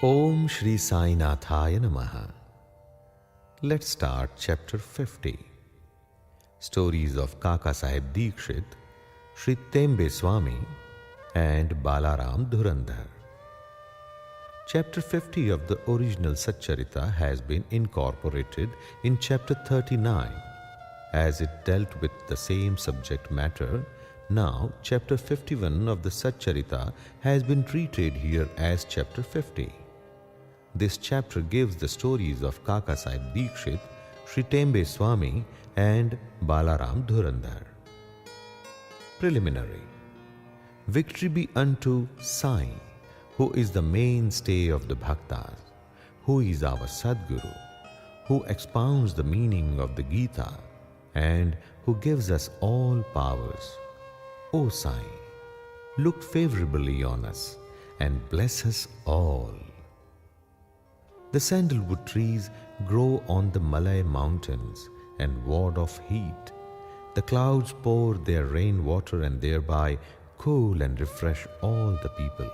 Om Shri Sai Nathaya Namaha. Let's start chapter 50. Stories of Kaka Sahib Dikshit, Shri Tembe Swami and Balaram Dhurandhar. Chapter 50 of the original Sachcharita has been incorporated in chapter 39 as it dealt with the same subject matter. Now, chapter 51 of the Sachcharita has been treated here as chapter 50. This chapter gives the stories of Kaka Sahib Dikshit, Shri Tembe Swami and Balaram Dhurandhar. Preliminary. Victory be unto Sai, who is the mainstay of the Bhaktas, who is our Sadguru, who expounds the meaning of the Gita and who gives us all powers. O Sai, look favorably on us and bless us all. The sandalwood trees grow on the Malay mountains and ward off heat. The clouds pour their rainwater and thereby cool and refresh all the people.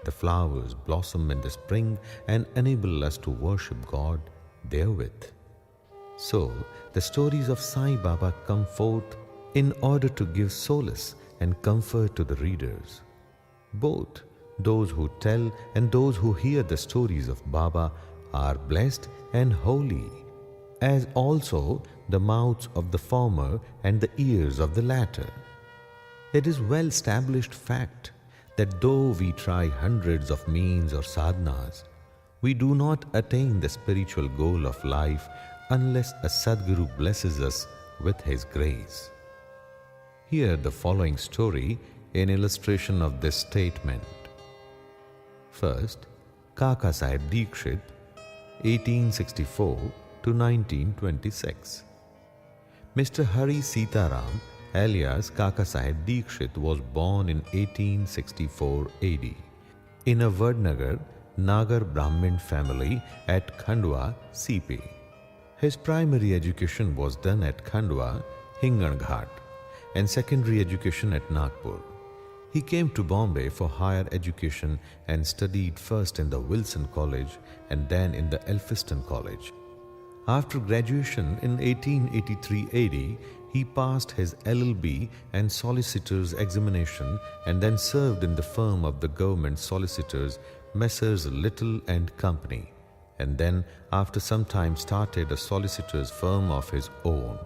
The flowers blossom in the spring and enable us to worship God therewith. So, the stories of Sai Baba come forth in order to give solace and comfort to the readers. Both those who tell and those who hear the stories of Baba are blessed and holy, as also the mouths of the former and the ears of the latter. It is well-established fact that though we try hundreds of means or sadhanas, we do not attain the spiritual goal of life unless a Sadguru blesses us with his grace. Hear the following story in illustration of this statement. First, Kaka Sahib Dikshit, 1864 to 1926. Mr. Hari Sitaram, alias Kaka Sahib Dikshit, was born in 1864 AD in a Vadnagar, Nagar Brahmin family at Khandwa, CP. His primary education was done at Khandwa, Hinganaghat, and secondary education at Nagpur. He came to Bombay for higher education and studied first in the Wilson College and then in the Elphiston College. After graduation in 1883 AD, he passed his LLB and solicitor's examination and then served in the firm of the government solicitors Messrs. Little and Company, and then after some time started a solicitor's firm of his own.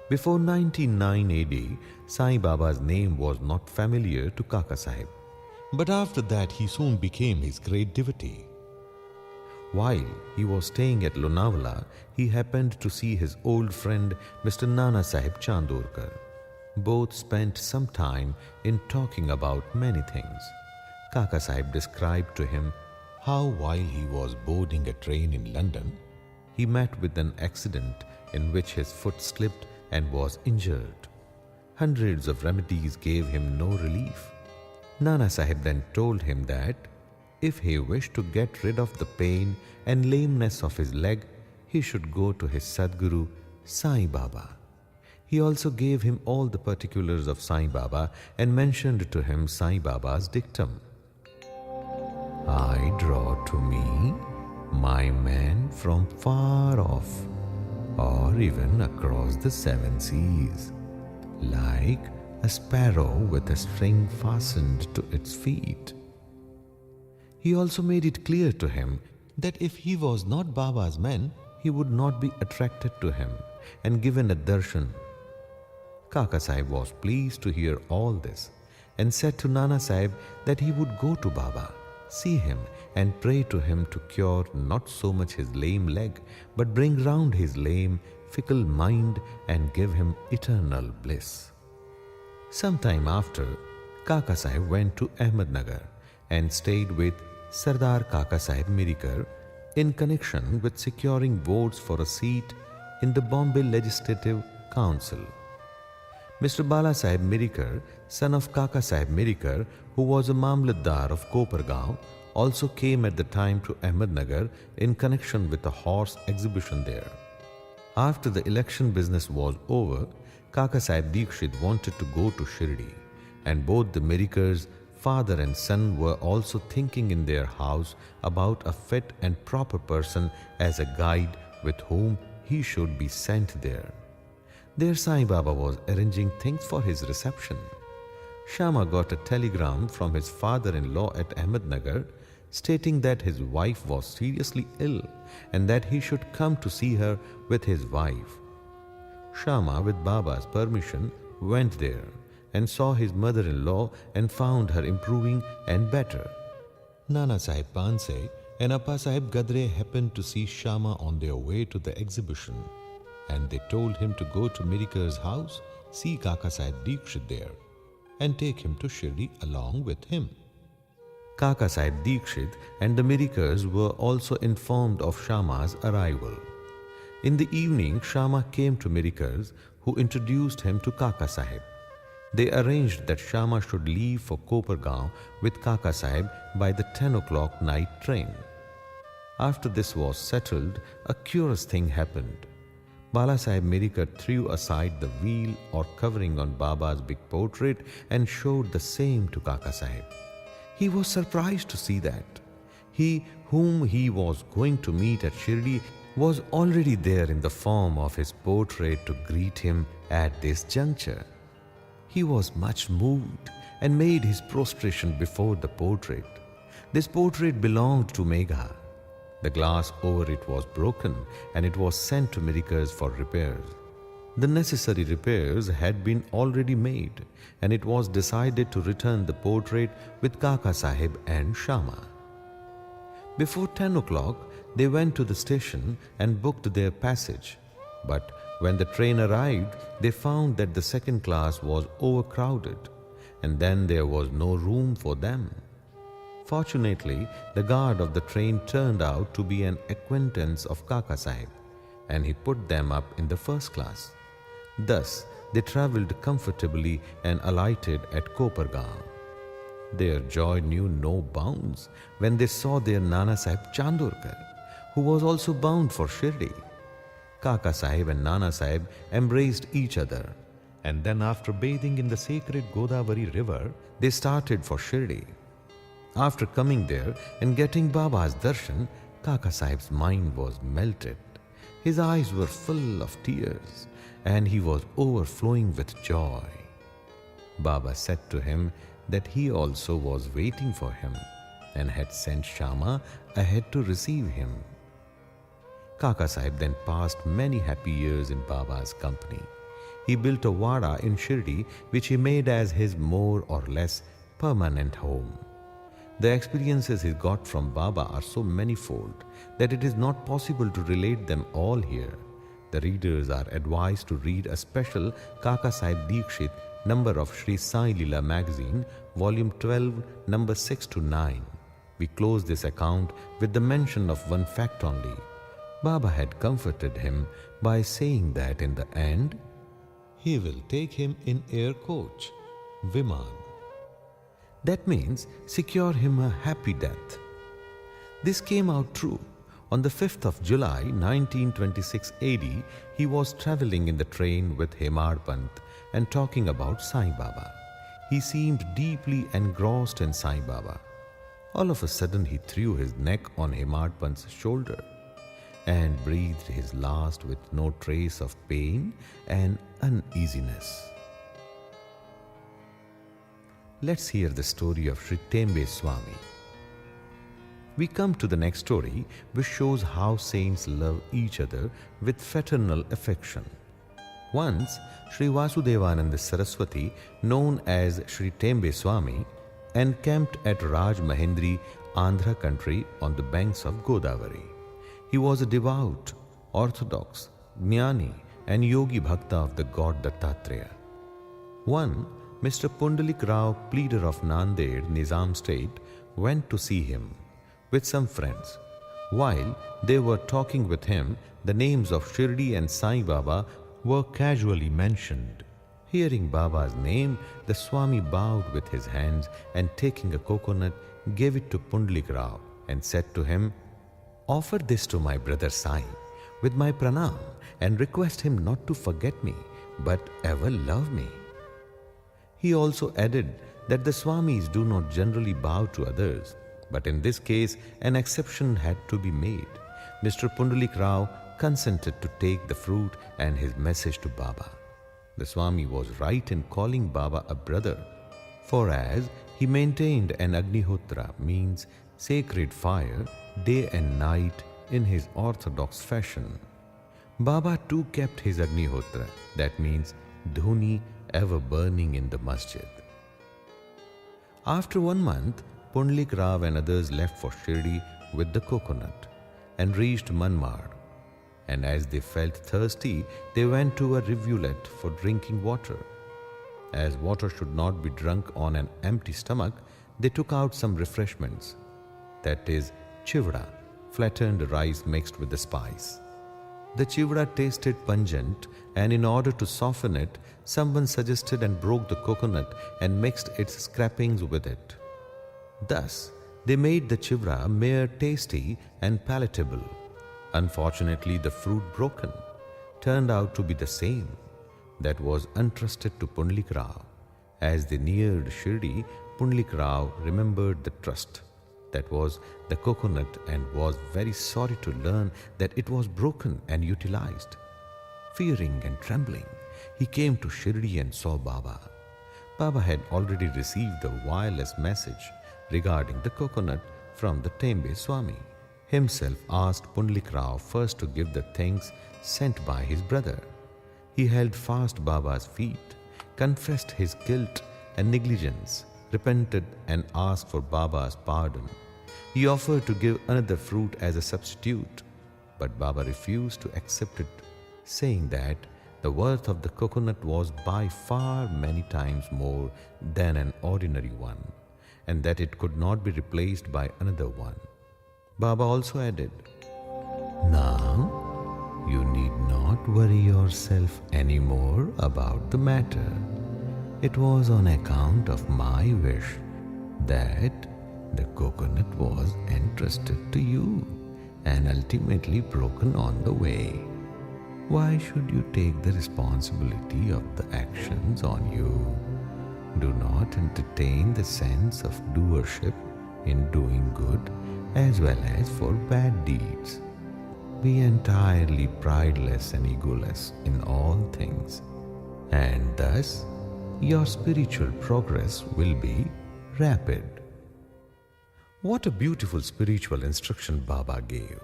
Before 1909 AD, Sai Baba's name was not familiar to Kaka Sahib, but after that he soon became his great devotee. While he was staying at Lonavala, he happened to see his old friend Mr. Nana Sahib Chandorkar. Both spent some time in talking about many things. Kaka Sahib described to him how while he was boarding a train in London, he met with an accident in which his foot slipped and was injured. Hundreds of remedies gave him no relief. Nana Sahib then told him that if he wished to get rid of the pain and lameness of his leg, he should go to his Sadguru, Sai Baba. He also gave him all the particulars of Sai Baba and mentioned to him Sai Baba's dictum. I draw to me my man from far off, or even across the seven seas, like a sparrow with a string fastened to its feet. He also made it clear to him that if he was not Baba's man, he would not be attracted to him and given a darshan. Kaka Sahib was pleased to hear all this and said to Nana Sahib that he would go to Baba, see him and pray to him to cure not so much his lame leg, but bring round his lame, fickle mind and give him eternal bliss. Some time after, Kaka Sahib went to Ahmednagar and stayed with Sardar Kaka Sahib Mirikar in connection with securing votes for a seat in the Bombay Legislative Council. Mr. Bala Sahib Mirikar, son of Kaka Sahib Mirikar, who was a Mamlatdar of Kopargaon, also came at the time to Ahmednagar in connection with a horse exhibition there. After the election business was over, Kaka Sahib Dikshit wanted to go to Shirdi, and both the Mirikars father and son were also thinking in their house about a fit and proper person as a guide with whom he should be sent there. There Sai Baba was arranging things for his reception. Shama got a telegram from his father-in-law at Ahmednagar stating that his wife was seriously ill and that he should come to see her with his wife. Shama, with Baba's permission, went there and saw his mother-in-law and found her improving and better. Nana Sahib Panse and Appa Sahib Gadre happened to see Shama on their way to the exhibition, and they told him to go to Mirikar's house, see Kaka Sahib Dikshit there, and take him to Shirdi along with him. Kaka Sahib Dikshit and the Mirikars were also informed of Shama's arrival. In the evening, Shama came to Mirikars, who introduced him to Kaka Sahib. They arranged that Shama should leave for Kopargaon with Kaka Sahib by the 10 o'clock night train. After this was settled, a curious thing happened. Bala Sahib Mirikar threw aside the veil or covering on Baba's big portrait and showed the same to Kaka Sahib. He was surprised to see that. He whom he was going to meet at Shirdi was already there in the form of his portrait to greet him at this juncture. He was much moved and made his prostration before the portrait. This portrait belonged to Megha. The glass over it was broken and it was sent to Mirikars for repairs. The necessary repairs had been already made, and it was decided to return the portrait with Kaka Sahib and Shama. Before 10 o'clock, they went to the station and booked their passage. But when the train arrived, they found that the second class was overcrowded, and then there was no room for them. Fortunately, the guard of the train turned out to be an acquaintance of Kaka Sahib, and he put them up in the first class. Thus, they travelled comfortably and alighted at Kopargaon. Their joy knew no bounds when they saw their Nana Sahib Chandorkar, who was also bound for Shirdi. Kaka Sahib and Nana Sahib embraced each other, and then after bathing in the sacred Godavari river, they started for Shirdi. After coming there and getting Baba's darshan, Kaka Sahib's mind was melted. His eyes were full of tears, and he was overflowing with joy. Baba said to him that he also was waiting for him and had sent Shama ahead to receive him. Kaka Sahib then passed many happy years in Baba's company. He built a wada in Shirdi, which he made as his more or less permanent home. The experiences he got from Baba are so manifold that it is not possible to relate them all here. The readers are advised to read a special Kaka Sahib Dikshit number of Sri Sai Leela magazine, volume 12, number 6 to 9. We close this account with the mention of one fact only. Baba had comforted him by saying that in the end, he will take him in air coach, Viman. That means secure him a happy death. This came out true. On the 5th of July 1926 AD, he was travelling in the train with Hemad Pant and talking about Sai Baba. He seemed deeply engrossed in Sai Baba. All of a sudden he threw his neck on Hemad Pant's shoulder and breathed his last with no trace of pain and uneasiness. Let's hear the story of Sri Tembe Swami. We come to the next story, which shows how saints love each other with fraternal affection. Once, Sri Vasudevananda Saraswati, known as Sri Tembe Swami, encamped at Raj Mahendri, Andhra country on the banks of Godavari. He was a devout, orthodox, jnani and yogi bhakta of the god Dattatreya. One, Mr. Pundalik Rao, pleader of Nanded, Nizam state, went to see him with some friends. While they were talking with him, the names of Shirdi and Sai Baba were casually mentioned. Hearing Baba's name, the Swami bowed with his hands and taking a coconut, gave it to Pundalik Rao and said to him, "Offer this to my brother Sai with my pranam and request him not to forget me, but ever love me." He also added that the Swamis do not generally bow to others, but in this case an exception had to be made. Mr. Pundalik Rao consented to take the fruit and his message to Baba. The Swami was right in calling Baba a brother, for as he maintained an Agnihotra, means sacred fire, day and night in his orthodox fashion. Baba too kept his Agnihotra, that means dhuni, ever burning in the masjid. After 1 month, Pundalik Rao and others left for Shirdi with the coconut and reached Manmad. And as they felt thirsty, they went to a rivulet for drinking water. As water should not be drunk on an empty stomach, they took out some refreshments, that is, chivda, flattened rice mixed with the spice. The chivda tasted pungent, and in order to soften it, someone suggested and broke the coconut and mixed its scrapings with it. Thus, they made the chivda mere tasty and palatable. Unfortunately, the fruit broken turned out to be the same that was entrusted to Pundalik Rao. As they neared Shirdi, Pundalik Rao remembered the trust that was the coconut and was very sorry to learn that it was broken and utilized. Fearing and trembling, he came to Shirdi and saw Baba. Baba had already received a wireless message regarding the coconut from the Tembe Swami. Himself asked Pundalik Rao first to give the things sent by his brother. He held fast Baba's feet, confessed his guilt and negligence, repented and asked for Baba's pardon. He offered to give another fruit as a substitute, but Baba refused to accept it, saying that the worth of the coconut was by far many times more than an ordinary one, and that it could not be replaced by another one. Baba also added, "Now, you need not worry yourself any more about the matter. It was on account of my wish that the coconut was entrusted to you and ultimately broken on the way. Why should you take the responsibility of the actions on you? Do not entertain the sense of doership in doing good as well as for bad deeds. Be entirely prideless and egoless in all things, and thus your spiritual progress will be rapid." What a beautiful spiritual instruction Baba gave.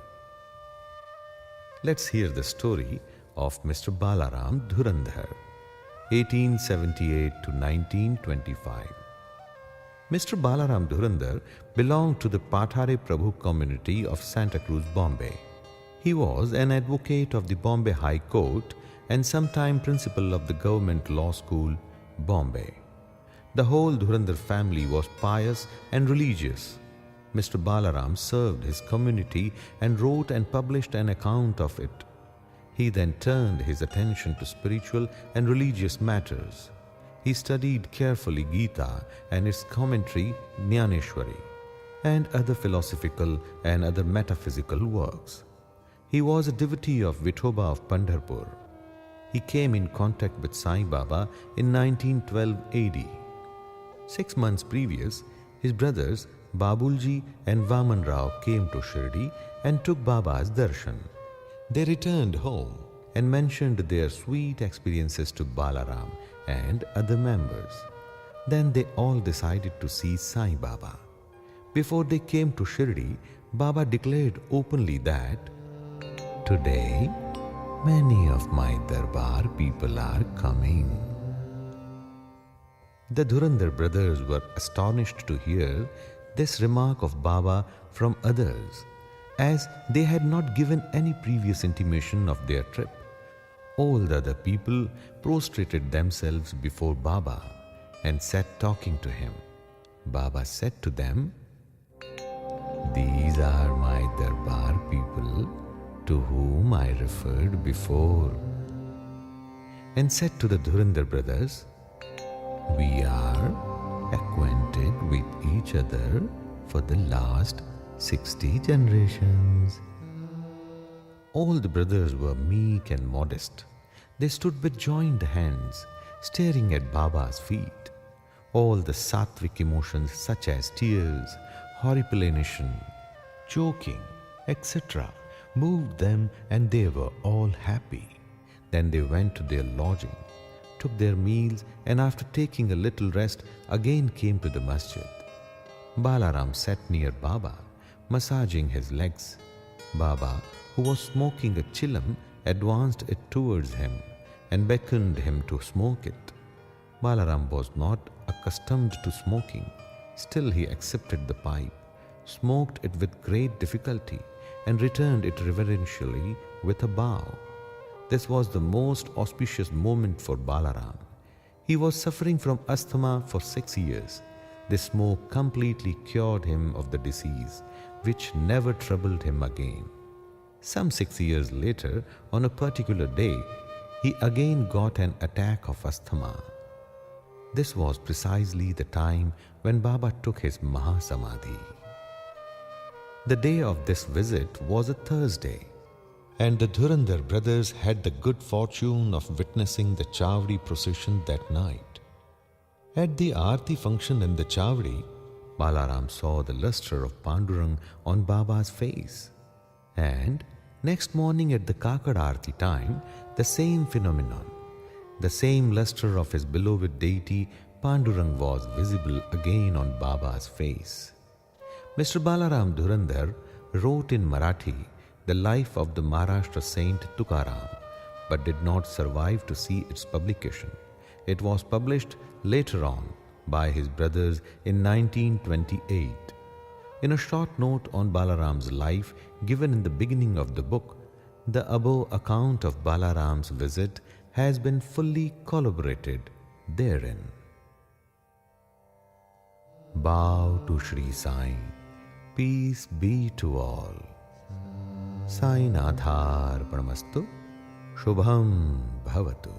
Let's hear the story of Mr. Balaram Dhurandhar, 1878 to 1925. Mr. Balaram Dhurandhar belonged to the Pathare Prabhu community of Santa Cruz, Bombay. He was an advocate of the Bombay High Court and sometime principal of the Government Law School, Bombay. The whole Dhurandhar family was pious and religious. Mr. Balaram served his community and wrote and published an account of it. He then turned his attention to spiritual and religious matters. He studied carefully Gita and its commentary Jnaneshwari and other philosophical and other metaphysical works. He was a devotee of Vithoba of Pandharpur. He came in contact with Sai Baba in 1912 AD. 6 months previous, his brothers Babulji and Vaman Rao came to Shirdi and took Baba's darshan. They returned home and mentioned their sweet experiences to Balaram and other members. Then they all decided to see Sai Baba. Before they came to Shirdi, Baba declared openly that, "Today, many of my Darbar people are coming." The Dhurandhar brothers were astonished to hear this remark of Baba from others, as they had not given any previous intimation of their trip. All the other people prostrated themselves before Baba and sat talking to him. Baba said to them, "These are my Darbar people to whom I referred before," and said to the Dhurandhar brothers, "We are acquainted with each other for the last 60 generations." All the brothers were meek and modest. They stood with joined hands, staring at Baba's feet. All the sattvic emotions such as tears, horripilation, choking, etc., moved them and they were all happy. Then they went to their lodging, took their meals, and after taking a little rest, again came to the masjid. Balaram sat near Baba, massaging his legs. Baba, who was smoking a chillum, advanced it towards him and beckoned him to smoke it. Balaram was not accustomed to smoking. Still he accepted the pipe, smoked it with great difficulty, and returned it reverentially with a bow. This was the most auspicious moment for Balaram. He was suffering from asthma for 6 years. This smoke completely cured him of the disease, which never troubled him again. Some 6 years later, on a particular day, he again got an attack of asthma. This was precisely the time when Baba took his Mahasamadhi. The day of this visit was a Thursday, and the Dhurandhar brothers had the good fortune of witnessing the Chavdi procession that night. At the Aarti function in the Chavdi, Balaram saw the lustre of Pandurang on Baba's face. And next morning at the Kakad Aarti time, the same phenomenon. The same lustre of his beloved deity Pandurang was visible again on Baba's face. Mr. Balaram Dhurandhar wrote in Marathi the life of the Maharashtra saint Tukaram, but did not survive to see its publication. It was published later on by his brothers in 1928. In a short note on Balaram's life given in the beginning of the book, the above account of Balaram's visit has been fully corroborated therein. Bow to Sri Sai. Peace be to all. Sai Nadhar Paramastu. Shubham Bhavatu.